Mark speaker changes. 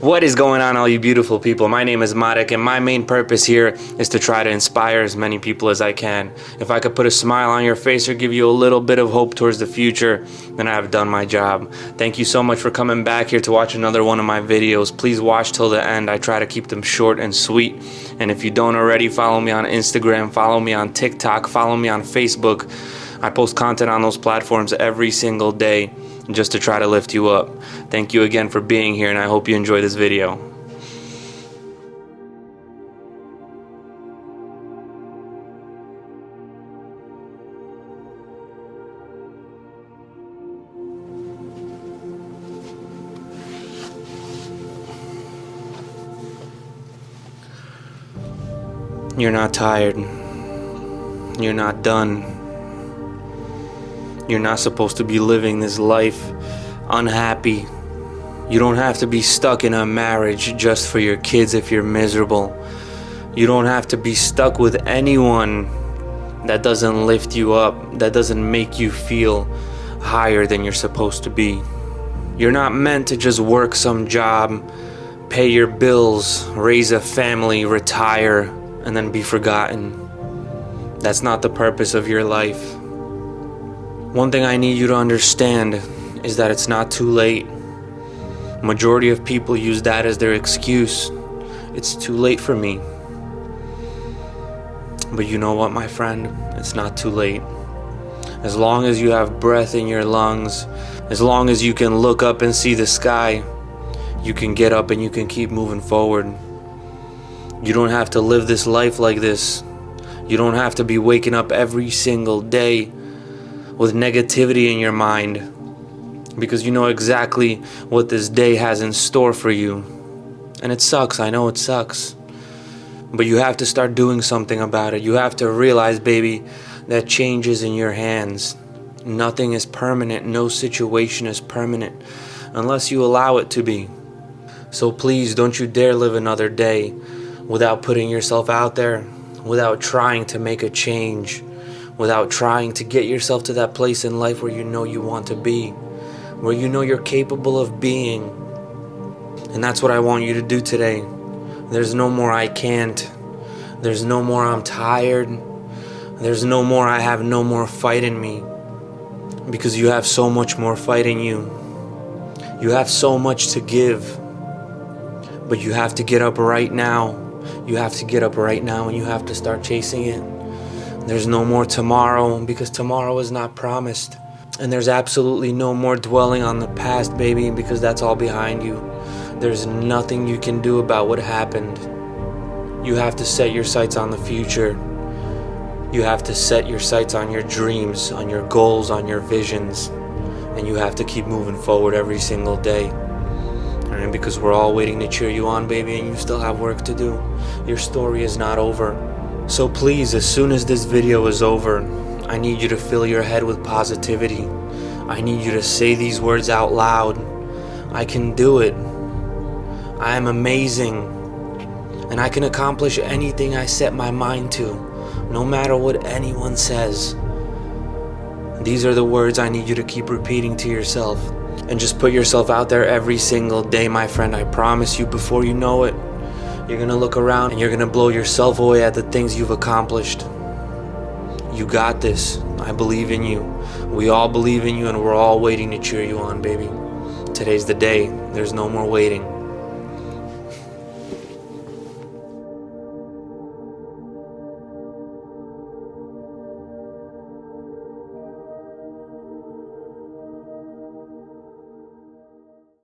Speaker 1: What is going on, all you beautiful people? My name is Marek, and my main purpose here is to try to inspire as many people as I can. If I could put a smile on your face or give you a little bit of hope towards the future, then I have done my job. Thank you so much for coming back here to watch another one of my videos. Please watch till the end. I try to keep them short and sweet. And if you don't already, follow me on Instagram, follow me on TikTok, follow me on Facebook. I post content on those platforms every single day just to try to lift you up. Thank you again for being here, and I hope you enjoy this video. You're not tired. You're not done. You're not supposed to be living this life unhappy. You don't have to be stuck in a marriage just for your kids if you're miserable. You don't have to be stuck with anyone that doesn't lift you up, that doesn't make you feel higher than you're supposed to be. You're not meant to just work some job, pay your bills, raise a family, retire, and then be forgotten. That's not the purpose of your life. One thing I need you to understand is that it's not too late. Majority of people use that as their excuse. It's too late for me. But you know what, my friend? It's not too late. As long as you have breath in your lungs, as long as you can look up and see the sky, you can get up and you can keep moving forward. You don't have to live this life like this. You don't have to be waking up every single day with negativity in your mind, because you know exactly what this day has in store for you. And it sucks, I know it sucks. But you have to start doing something about it. You have to realize, baby, that change is in your hands. Nothing is permanent, no situation is permanent, unless you allow it to be. So please, don't you dare live another day without putting yourself out there, without trying to make a change, without trying to get yourself to that place in life where you know you want to be, where you know you're capable of being. And that's what I want you to do today. There's no more I can't. There's no more I'm tired. There's no more I have no more fight in me. Because you have so much more fight in you. You have so much to give. But you have to get up right now. You have to get up right now and you have to start chasing it. There's no more tomorrow, because tomorrow is not promised. And there's absolutely no more dwelling on the past, baby, because that's all behind you. There's nothing you can do about what happened. You have to set your sights on the future. You have to set your sights on your dreams, on your goals, on your visions. And you have to keep moving forward every single day. And because we're all waiting to cheer you on, baby, and you still have work to do. Your story is not over. So please, as soon as this video is over, I need you to fill your head with positivity. I need you to say these words out loud. I can do it. I am amazing. And I can accomplish anything I set my mind to, no matter what anyone says. These are the words I need you to keep repeating to yourself. And just put yourself out there every single day, my friend. I promise you, before you know it, you're gonna look around and you're gonna blow yourself away at the things you've accomplished. You got this. I believe in you. We all believe in you, and we're all waiting to cheer you on, baby. Today's the day. There's no more waiting.